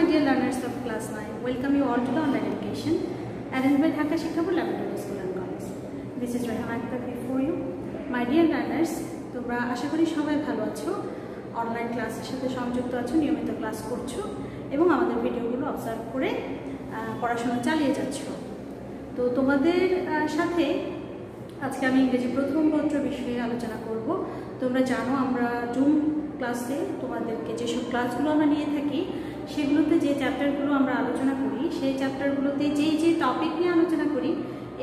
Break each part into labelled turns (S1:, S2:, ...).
S1: my dear learners of class 9. Welcome you all to the online education arranged by Dhaka Shiksha Board Laboratory School and College. This is Rehan Akhtar before you. My dear learners, তোমরা আশা করি সবাই ভালো আছো, online ক্লাসের সাথে সংযুক্ত আছো, নিয়মিত ক্লাস করছো এবং আমাদের ভিডিওগুলো অবজার্ভ করে পড়াশোনা চালিয়ে যাচ্ছ। তো তোমাদের সাথে আজকে আমি ইংরেজি প্রথম পত্র বিষয়ে আলোচনা করব। তোমরা জানো আমরা জুম ক্লাসে তোমাদেরকে যেসব ক্লাসগুলো আমরা নিয়ে থাকি সেগুলোতে যে চ্যাপ্টারগুলো আমরা আলোচনা করি সেই চ্যাপ্টারগুলোতে যে টপিক নিয়ে আলোচনা করি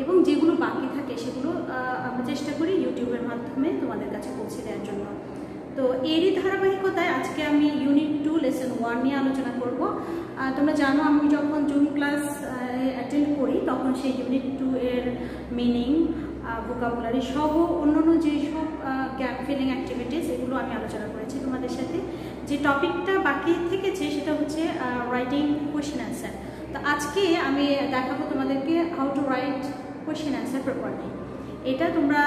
S1: এবং যেগুলো বাকি থাকে সেগুলো আমরা চেষ্টা করি ইউটিউবের মাধ্যমে তোমাদের কাছে পৌঁছে দেওয়ার জন্য। তো এরই ধারাবাহিকতায় আজকে আমি ইউনিট 2 লেসন 1 নিয়ে আলোচনা করব। তোমরা জানো আমি যখন জুম ক্লাস অ্যাটেন্ড করি তখন সেই ইউনিট 2 এর মিনিং, ভোকাবুলারি সহ অন্যান্য যেসব গ্যাপ ফিলিং অ্যাক্টিভিটিস এগুলো আমি আলোচনা করেছি তোমাদের সাথে। যে টপিকটা বাকি থেকেছে সেটা হচ্ছে রাইটিং কোয়েশ্চেন অ্যান্সার। তো আজকে আমি দেখাবো তোমাদেরকে how to right question answer properly. এটা তোমরা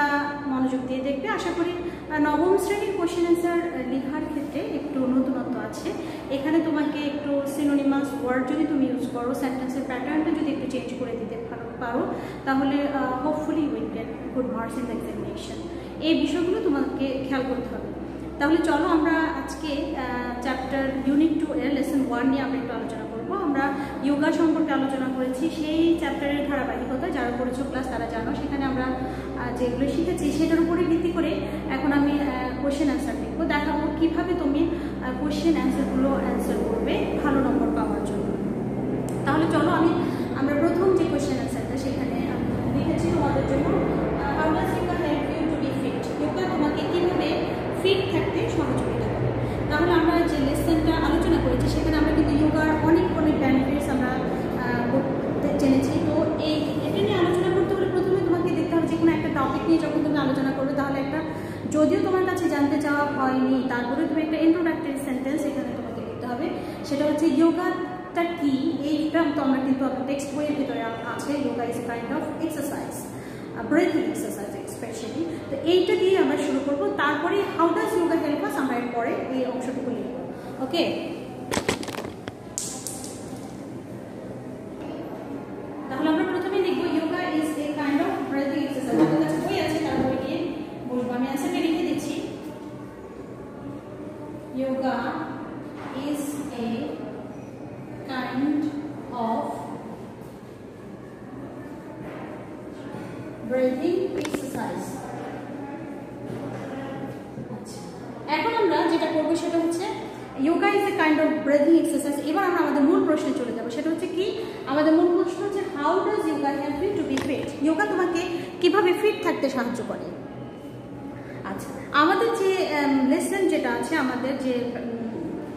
S1: মনোযোগ দিয়ে দেখবে। আশা করি নবম শ্রেণীর কোয়েশ্চেন অ্যান্সার লেখার ক্ষেত্রে একটু নতুনত্ব আছে। এখানে তোমাকে একটু সিনোনিমাস ওয়ার্ড যদি তুমি ইউজ করো, সেন্টেন্সের প্যাটার্নটা যদি একটু চেঞ্জ করে দিতে পারো তাহলে hopefully will get good marks in the examination. এই বিষয়গুলো তোমাকে খেয়াল করতে হবে। তাহলে চলো আমরা আজকে চ্যাপ্টার ইউনিট 2 এর লেসন 1 নিয়ে আমরা একটু আলোচনা করব। আমরা যোগা সম্পর্কে আলোচনা করেছি, সেই চ্যাপ্টারের ধারাবাহিকতা যারা করেছো ক্লাস তারা জানো। সেখানে আমরা যেগুলো শিখেছি সেটার উপরে ভিত্তি করে এখন আমি কোয়েশ্চেন অ্যান্সার লিখবো, দেখাবো কীভাবে তুমি কোয়েশ্চেন অ্যান্সারগুলো অ্যান্সার করবে ভালো নম্বর পাওয়ার জন্য। তাহলে চলো আমরা প্রথম যে কোয়েশ্চেন অ্যান্সারটা সেখানে লিখেছি তোমাদের জন্য, how does yoga help you to be fit? Yoga তোমাকে কীভাবে ফিট থাকতে সহযোগিতা করে। তাহলে আমরা যে লেসনটা আলোচনা করেছি সেখানে আমরা কিন্তু যোগার অনেক বেনিফিটস আমরা জেনেছি। তো এটা নিয়ে আলোচনা করতে হলে প্রথমে তোমাকে দেখতে হবে যে কোনো একটা টপিক নিয়ে যখন তুমি আলোচনা করবে তাহলে একটা, যদিও তোমার কাছে জানতে চাওয়া হয়নি তারপরে তুমি একটা ইন্ট্রোডাক্টরি সেন্টেন্স এখানে তোমাকে লিখতে হবে। সেটা হচ্ছে যোগাটা কি, এইটা তো আমরা কিন্তু টেক্সট বইয়ের ভিতরে আছে। Yoga is a kind of exercise, breathing exercise specially. তো এইটা দিয়ে আমরা শুরু করব, তারপরে how does yoga help us আমরা এরপরে এই অংশটুকু লিখব। ওকে, তাহলে আমরা প্রথমে লিখব yoga is a kind of breathing exercise. আমাদের কাছে বই আছে, তার বই নিয়ে বলবো। আমি অ্যান্সারটা লিখে দিচ্ছি। Yoga is a kind of breathing exercise। আচ্ছা, এখন আমরা যেটা করব সেটা হচ্ছে yoga is a kind of breathing exercise. এবার আমরা আমাদের মূল প্রশ্নে চলে যাব। সেটা হচ্ছে কি, আমাদের মূল প্রশ্ন হচ্ছে how does yoga help you to be fit? Yoga তোমাকে কিভাবে ফিট থাকতে সাহায্য করে? আচ্ছা, আমাদের যে লেসন যেটা আছে, আমাদের যে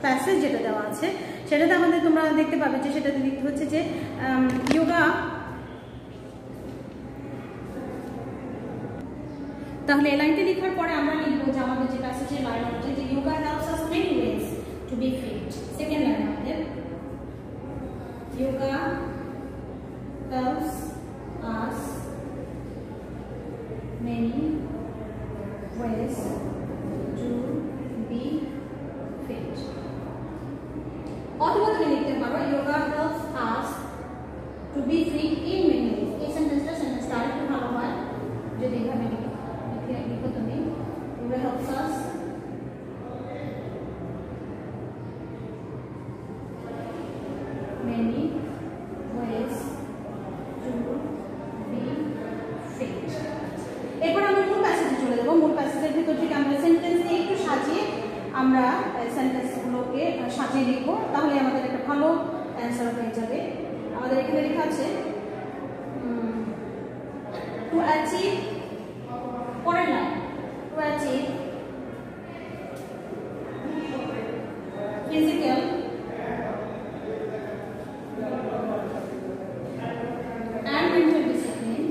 S1: প্যাসেজ যেটা দেওয়া আছে সেটাতে আমাদের তোমরা দেখতে পাবে যে সেটাতে লিখতে হচ্ছে যে যোগা, তাহলে এই লাইনটি লেখার পরে আমরা লিখব যে আমাদের যে প্যাসেজের লাইন হচ্ছে যে yoga helps us many ways to be fit. Second line আমাদের yoga helps us many ways to be fit. অথবা তুমি লিখতে পারো yoga helps us to be fit in many ways. এই সেন্টেন্সটা আরেকটু ভালো হয় যদি এভাবে লিখো তুমি। Yoga helps us many ways to be fit। এরপর আমরা মূল প্যাসেজে চলে যাব। মূল প্যাসেজের ভিতর থেকে আমরা সেন্টেন্স দিয়ে একটু সাজিয়ে আমরা সেন্টেন্সগুলোকে সাজিয়ে লিখবো, তাহলে আমাদের একটা ভালো অ্যান্সার হয়ে যাবে। আমাদের এখানে লেখা আছে টু অ্যাচিভ, পরের line, to achieve physical and mental discipline,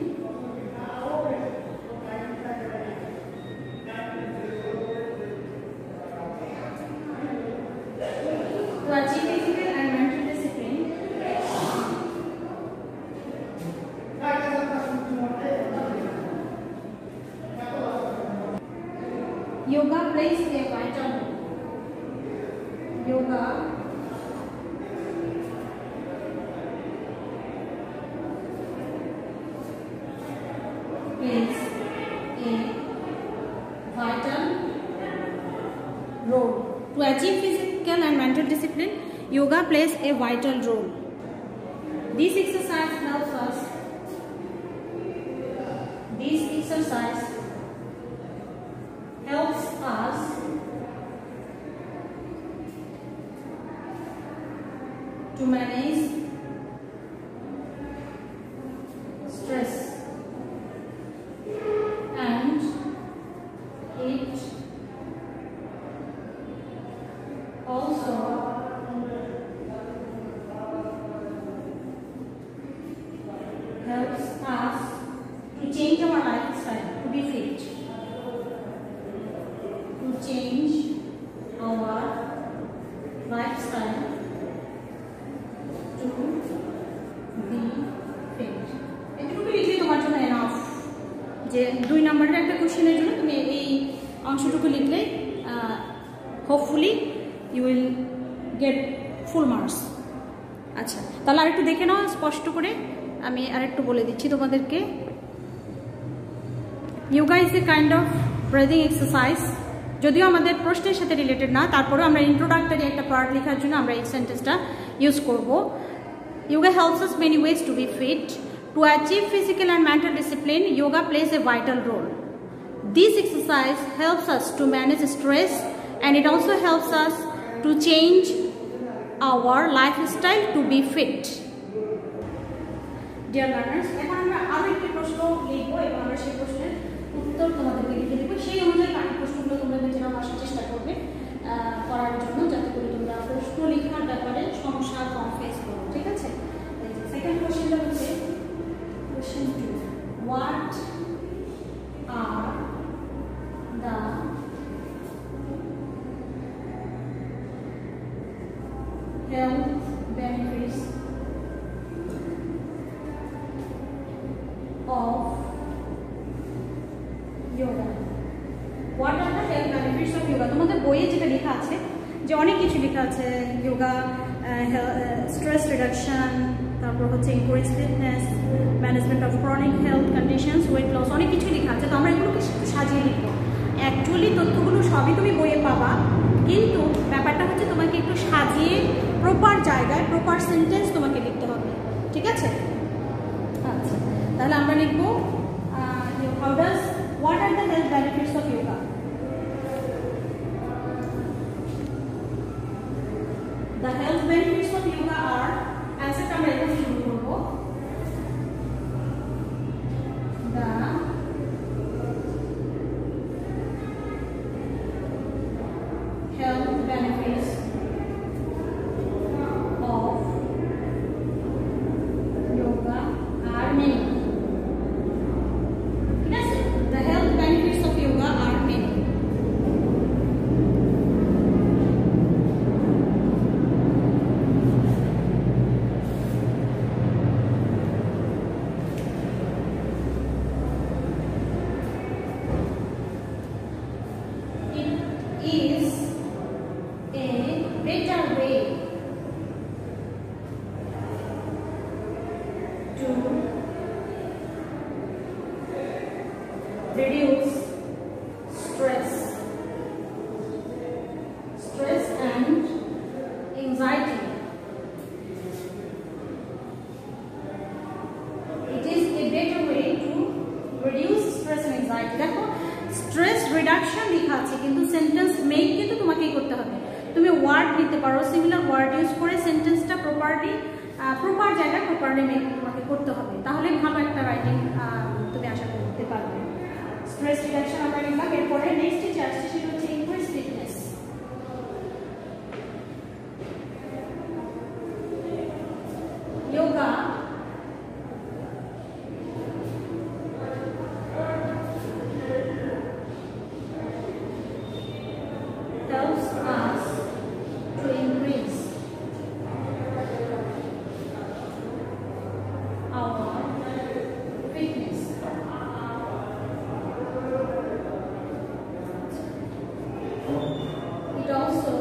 S1: to achieve physical and mental discipline, yoga plays a vital role. Yoga role. To achieve physical and mental discipline, yoga plays a vital role. This exercise helps us. To manage stress, and it also helps us to change our lifestyle, to be fit, to change our lifestyle to be fit. এটুকু লিখলে তোমার জন্য enough, যে 2 নম্বরের একটা কোশ্চেনের জন্য তুমি এই অংশটুকু লিখলে hopefully you will get full marks. আচ্ছা, তাহলে আরেকটু দেখে নাও স্পষ্ট করে, আমি আরেকটু বলে দিচ্ছি তোমাদেরকে। Yoga is a kind of breathing exercise. যদিও আমাদের প্রশ্নের সাথে রিলেটেড না, তারপরেও আমরা ইন্ট্রোডাক্টরি একটা পার্ট লেখার জন্য আমরা এই সেন্টেন্সটা ইউজ করব। Yoga helps us many ways to be fit. To achieve physical and mental discipline, yoga plays a vital role. This exercise helps us to manage stress, and it also helps us to change our lifestyle to be fit. Dear learners, এখন আমরা আরো একটি প্রশ্ন লিখব এবং আমরা সেই প্রশ্নের উত্তর তোমাদেরকে লিখে দেব। সেই অনুযায়ী বাকি প্রশ্নগুলো তোমরা নিজেরা বাসায় চেষ্টা করবে করার জন্য, যাতে করে তোমরা প্রশ্ন লেখার ব্যাপারে সমস্যা কম ফেস করো। ঠিক আছে? সেকেন্ড কোশ্চেনটা হচ্ছে question 2, what are the health benefits of yoga? What are the health benefits of yoga? তোমাদের বইয়ে যেটা লেখা আছে, যে অনেক কিছু লেখা আছে, যোগা স্ট্রেস রিডাকশন, তারপর হচ্ছে increase fitness, management of chronic health conditions, weight loss, অনেক কিছু লেখা আছে। তো আমরা এগুলোকে একটু সাজিয়ে লিখবো। অ্যাকচুয়ালি তথ্যগুলো সবই তুমি বইয়ে পাবা, কিন্তু ব্যাপারটা হচ্ছে তোমাকে একটু সাজিয়ে প্রপার জায়গায় প্রপার সেন্টেন্স তোমাকে লিখতে হবে। ঠিক আছে? আচ্ছা, তাহলে আমরা লিখবো what are the health benefits of yoga? The health benefits of yoga are, answer আমরা এখানে শুরু করব, the health benefits of yoga are many. Yes, the health benefits of yoga are many. Reduce stress and anxiety. It is a better way to reduce stress and anxiety. দেখো stress reduction লেখা আছে, কিন্তু sentence make কিন্তু তোমাকেই করতে হবে। তুমি word নিতে পারো, সিমিলার ওয়ার্ড ইউজ করে সেন্টেন্সটা প্রপারলি প্রপার জায়গায় প্রপারলি মেক তোমাকে করতে হবে, তাহলে ভালো একটা রাইটিং তুমি আশা করতে পারবে। স্ট্রেস রিডাকশন আমরা লিখলাম। এরপরে নেক্সট যে আসছে সেটা হচ্ছে increase fitness. Yoga helps us to increase our fitness. It also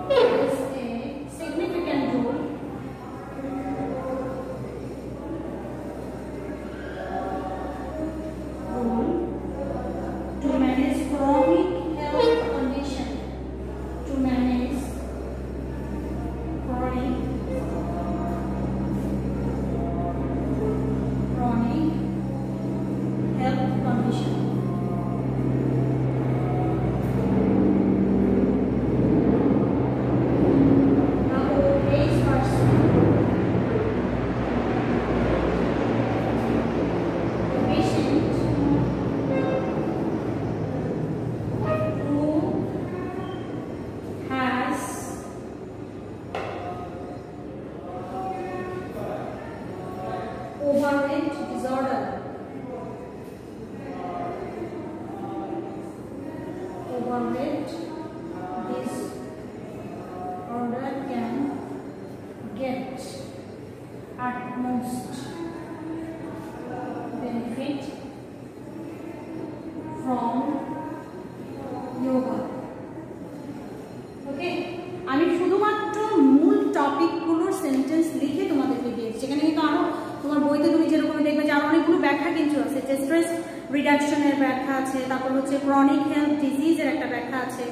S1: plays a significant role overweight disorder can get utmost benefit from yoga. ওকে, আমি শুধুমাত্র মূল টপিকগুলোর সেন্টেন্স লিখে তোমাদেরকে দিয়েছি। সেখানে কিন্তু আরো তোমার বইতে তুমি যেরকম দেখবে যে আরো অনেকগুলো ব্যাখ্যা কিন্তু আছে, যে স্ট্রেস রিডাকশনের ব্যাখ্যা আছে, তারপর হচ্ছে ক্রনিক হেলথ ডিজিজের একটা ব্যাখ্যা আছে,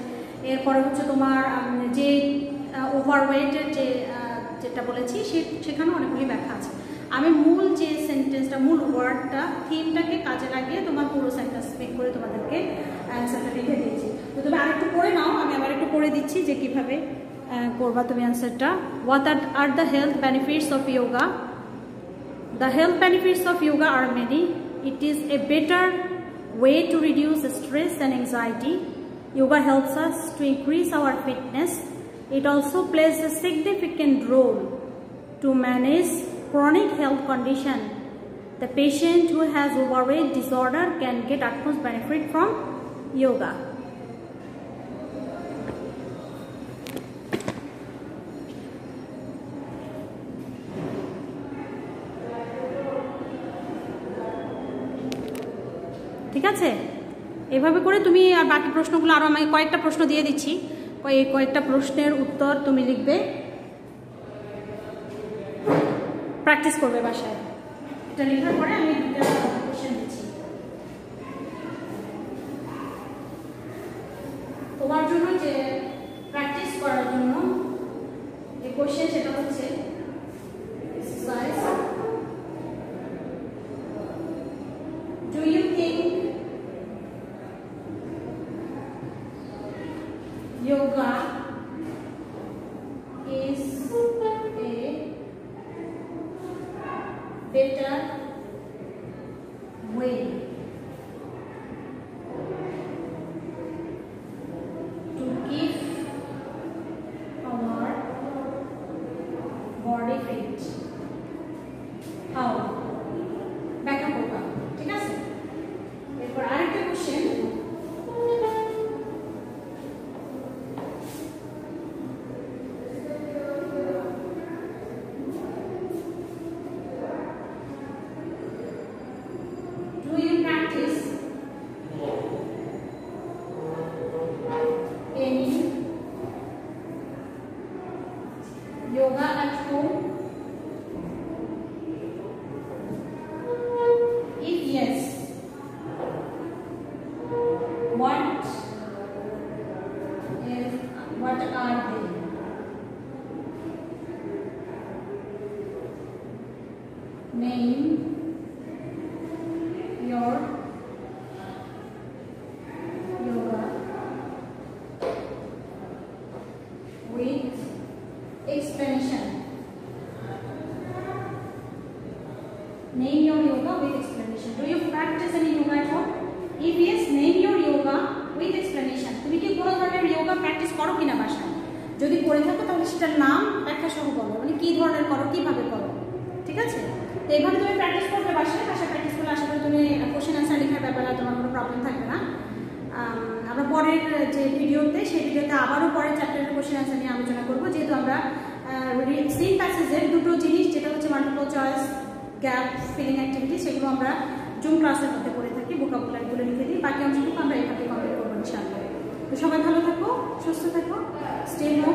S1: এরপরে হচ্ছে তোমার যে ওভারওয়েটের যেটা বলেছি সেখানেও অনেকগুলি ব্যাখ্যা আছে। আমি মূল যে সেন্টেন্সটা, মূল ওয়ার্ডটা, থিমটাকে কাজে লাগিয়ে তোমার পুরো সেন্টেন্স মেক করে তোমাদেরকে অ্যান্সারটা লিখে দিয়েছি। তো তুমি আরেকটু পড়ে নাও, আমি আবার একটু পড়ে দিচ্ছি যে কিভাবে করবা তুমি অ্যান্সারটা। What are the health benefits of yoga? The health benefits of yoga are many. It is a better way to reduce stress and anxiety. Yoga helps us to increase our fitness. It also plays a significant role to manage chronic health condition. The patient who has overweight disorder can get utmost benefit from yoga. ঠিক আছে, এভাবে করে তুমি আর বাকি প্রশ্নগুলো আরো আমি কয়েকটা প্রশ্ন দিয়ে দিচ্ছি, কয়েকটা প্রশ্নের উত্তর তুমি লিখবে, প্র্যাকটিস করবে বাসায়। এটা লেখার পরে আমি দুটো কোশ্চেন দিচ্ছি তোমার জন্য, যে প্র্যাকটিস করার জন্য যে কোশ্চেন সেটা হচ্ছে exercise. Do you think yoga is a better way to keep our body fit? How? ব্যাখ্যা করবা, ঠিক আছে? এরপর আরেকটা question, yoga at home? If yes, what are they? Name your yoga with explanation. Name your yoga with explanation. Do you practice any yoga at home? If yes, name your yoga with explanation. তুমি কি কোনো ধরনের yoga practice করো কিনা বাসায়? যদি করে থাকো তাহলে সেটার নাম ব্যাখ্যা সহ বলো, মানে কি ধরনের করো, কিভাবে করো, ঠিক আছে? তো এইভাবে তুমি প্র্যাকটিস করবে বাসায় প্র্যাকটিস করলে আশা করি তুমি কোশ্চেন আনসার লেখার ব্যাপারে তোমার কোনো প্রবলেম থাকবে না। আমরা পরের যে ভিডিওতে, সেই ভিডিওতে আবারও পরের চ্যাপ্টারের কোশ্চেন আনসার নিয়ে আলোচনা করবো, যেহেতু আমরা সেম প্যাসেজের দুটো জিনিস, যেটা হচ্ছে multiple choice, gap filling activity, সেগুলো আমরা জুম ক্লাসের মধ্যে করে থাকি, ভোকাবুলারিগুলো লিখে দিই, বাকি অংশটুকু আমরা এভাবে কমপ্লিট করবো ইনশাআল্লাহ। তো সবাই ভালো থাকো, সুস্থ থাকো, স্টে হোম।